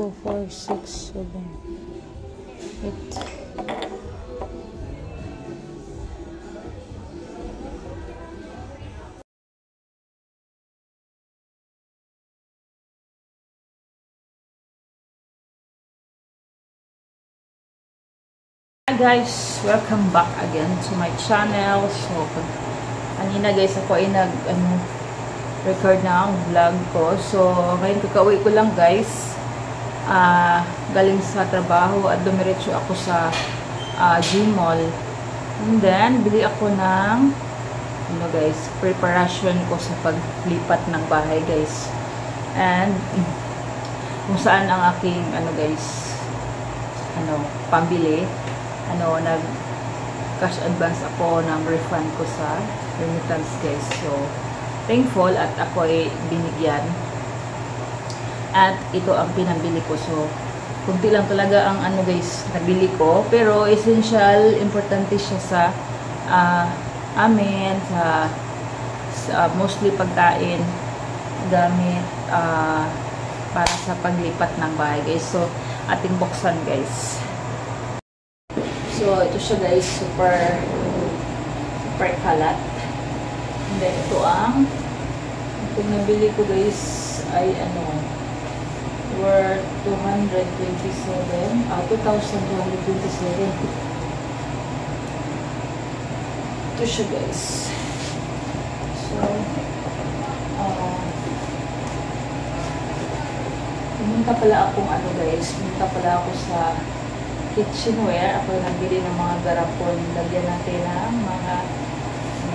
2, 4, 6, 7, 8. Guys, welcome back again to my channel. So, kanina guys, ako ay record na ang vlog ko. So, ngayon kakauwi ko lang guys. Galing sa trabaho at dumiretso ako sa Gmall. And then, bili ako ng guys, preparation ko sa paglipat ng bahay guys. And, kung saan ang aking guys, pambili. Nag-cash advance ako ng refund ko sa remittance guys. So, thankful at ako ay binigyan. At ito ang pinambili ko. So, kunti lang talaga ang guys, nabili ko. Pero, essential, importante siya sa amin, sa mostly pagkain, gamit, para sa paglipat ng bahay guys. So, ating buksan guys. So, ito siya guys, super kalat. And then, itong nabili ko guys, ay worth 227. Ito siya guys. So, pumunta pala akong pumunta pala ako sa kitchenware. Ako nagbili ng mga garapon. Lagyan natin ng mga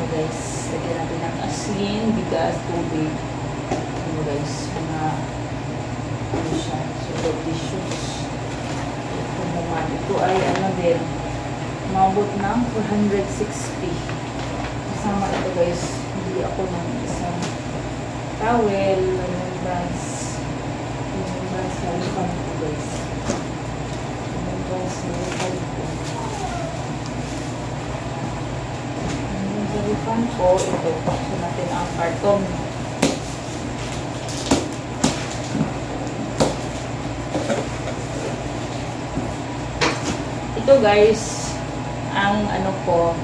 guys, lagyan natin ng asin, bigas, tubig. Guys, mga siya, so tissues. Ito naman, ito ay din, mabot ng 460. Kasama ito guys, hindi ako ng isang towel, lumabas sa lupan ito guys. Sa refund ko, ito, pakso natin ang karton. Ito guys, ang ko,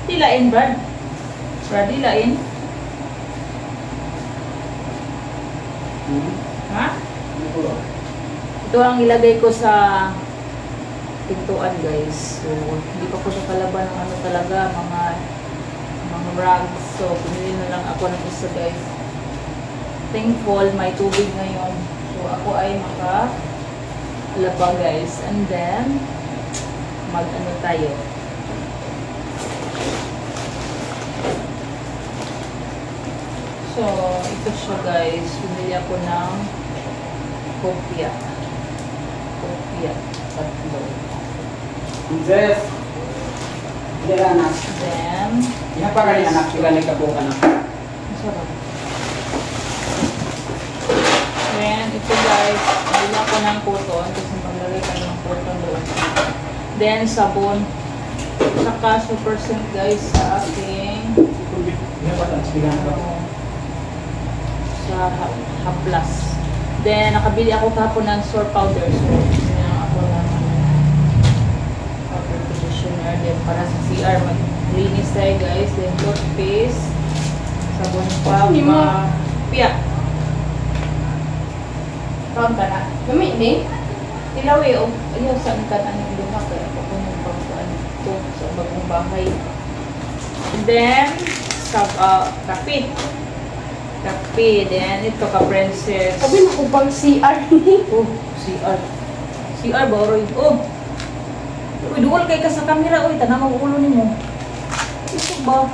dilain Brad. Dilain. Ha? Ito ang ilagay ko sa pintuan guys. So, hindi pa ko siya kalaban ng talaga, mga rugs. So, pinili na lang ako ng isa guys. Thankful, may tubig ngayon. So, ako ay makalaba guys. And then, tayo. So, ito siya guys. Pinili ako ng kopya. Tatlo. Yes. Then, napakali anak, galing ka po ka na. Masarap. Then, ito guys, nabili ako ng cotton kasi maglagay ka ng cotton doon. Then, sabon. Saka super scent guys sa aking sa haplas. Then, nakabili ako kahapon ng store powder. So, ako ng powder conditioner. Then, para sa CR, maglinis tayo guys. Then, toothpaste. Sabon pa. Piyak. Kaon ka na. Gamit ni? Ilaw eh. Ayaw, saan ka na ng lumak. Kaya ako kung yung pagkaan ito sa bagong bahay. And then, kape. Then, ito ka-princess. Sabi na ko bang CR ni? Oh, CR. CR ba, Roy? Oh! Uy, duwal kay ka sa camera. Uy, tanang ang ulo ni mo. Ito ba?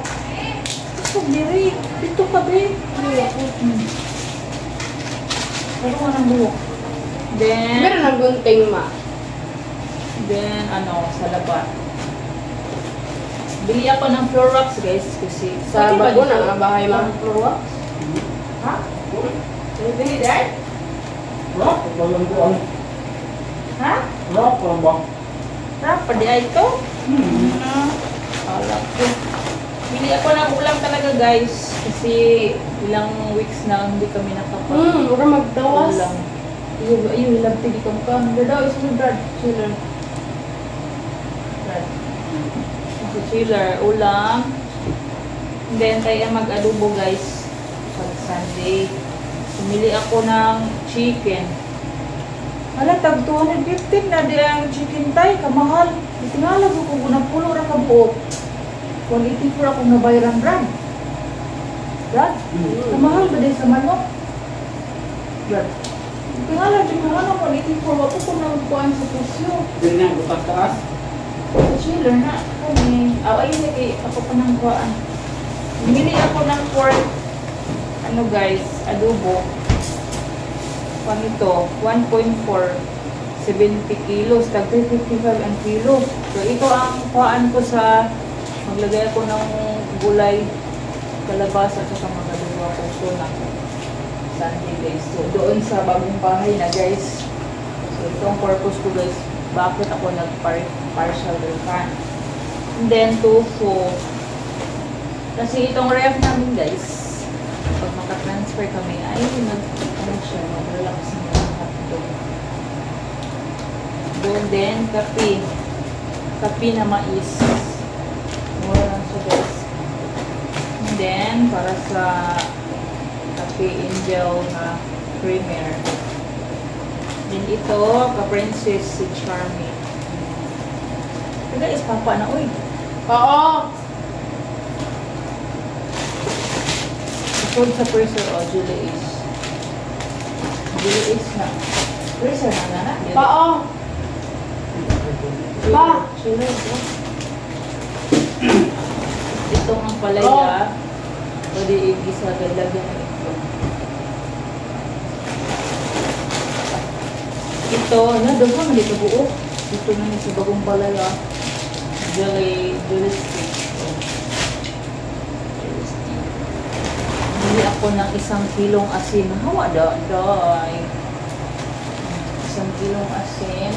Ito, diri. Ito ka, be. Pero nga ng buhok. Then, meron ng gunting ma. Then, sa labat. Bili ako ng floor wax, guys. Kasi sa bago na nga bahay ma. Floor wax? Ha? Bili dad? Rock, walang buwan. Ha? Rock, walang buwan. Rock, pwede ay ito? Alam ko. Bili ako ng ulam talaga guys. Kasi ilang weeks na hindi kami nakapag Huwag magdawas. Iyo, labti di ka mukha. Hindi daw, isunod Brad. Chiller. Brad. Kasi chiller, ulam. And then, tayo mag-adobo guys. Pag Sunday. Pumili ako ng chicken. Hala, tag 215 na di ang chicken tay. Kamahal. Itingalag ko kung napulo na ka buo. 184 akong nabayaran Brad. Brad? Kamahal ba din sa manok? Brad? Itingalag yung mga ano, 184. Ako kung nagpuan sa pusyo. Hindi na, butas taas. Sa chiller na kami. Ayun lagi ako pa ng kuhaan. Bumili ako ng pork. Ano guys, adobo. Pang ito, 1.4. 70 kilos. Tag 355 ang kilo. So ito ang kuhaan ko sa maglagay ako ng gulay, kalabasa at saka magaluwa ko. So na Sunday guys. So doon sa bagong bahay na guys. So itong purpose ko guys. Bakit ako nag-partial refund. And then, tofu. Kasi itong ref namin, guys, pag maka-transfer kami, ay mag-relax na lahat doon. Doon din, kape. Kape na mais. Mura lang siya, guys. And then, para sa kape angel na creamer. Then ito, ka-princess si Charmy. Ito guys, papa na, uy. Oo. Food sa freezer, o, Julie is. Julie is na. Freezer na na. Oo. Pa. Julie is. Ito ang palaya. Pwede igisa, lagyan ng itlog. Ito, daga man dito buo. Dito na sa bagong palaya. Julie stick. Bili ako ng 1 kilong asin. Hawa day. 1 kilong asin.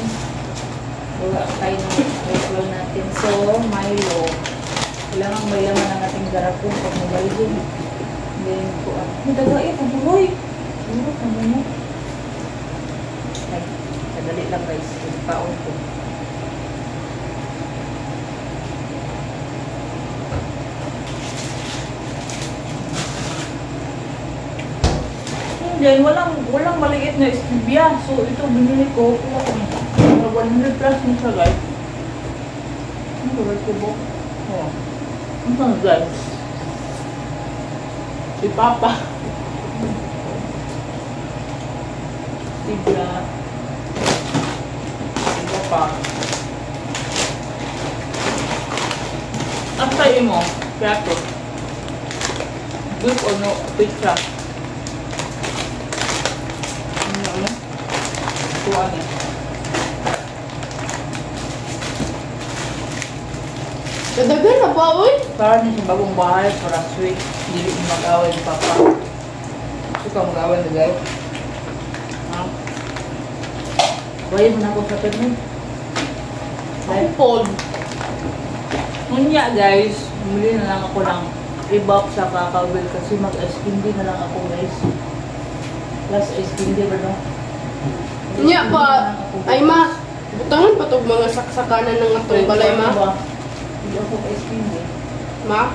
Wala tayo ng ritual natin. So, Milo. Kailangan may laman ang ating garapon pag mabalhin. Then, may daga ang buhay. Ano, ano mo? Ay, kadali lang guys. Paon ko. Then, walang maliit na stevia. So, ito binili ko. 100 plus nyo siya, guys. Ano ba ito po? Oh. Ano ba, guys? Si Papa. Stevia. Stevia pa. Ang tayo mo, piato. Beef or no, pizza. Tuwan eh. Dadagan na ba, uy? Para niya sa bagong bahay, para sweet. Hindi mo mag-away ni Papa. Suka mag-away na guys. Bayan mo na ako sa pet mo. Kupon. Ngunya guys, bumili na lang ako ng ibap sa kakawil kasi mag-ice candy na lang ako guys. Plus ice candy ba no? Nya pa. Ay ma. Butangan pa tog mga saksakanan ng atong balay ma. Hindi ako ice candy. Ma?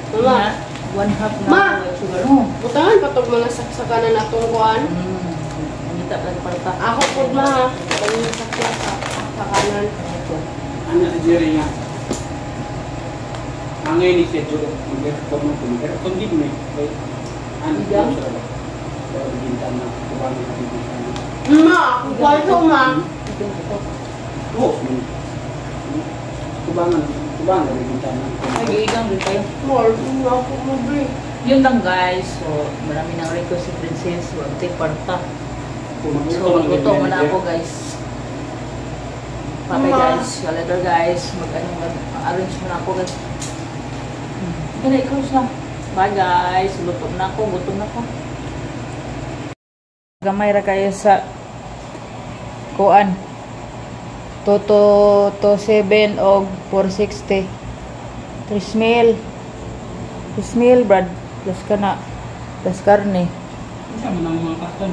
Mama. 1/2 na Ma! sugar no? Butangan pa tog mga saksakanan atong kuan. Hindi tayo parta. Ako pud ma. Ang saksakanan. Ano si Jerry nga? Ang ngayon ni siya, Juro. Mag-aircon mo. Mag-aircon din mo eh. Ano Igang? siya ba? Pero bintan na. Kuwan na bintan na. Ma, kuan ko ma. Oo. Kubangan na bintan na. Nag-iigang din tayo. More, nga ako mo bri. Yun lang guys. So, marami ng request si Princess. Huwag tayo parta. So, magluto mo na ako guys. Papay guys, later guys, mag-arrange mo na ako guys. Ganay, close na. Bye guys, luto na ako, gutom na ako. Gamay ra kayo sa kuan. 227 og 460. 3,000. 3,000 brad. Plus ka na. Plus karne. Ano sa mga kastan?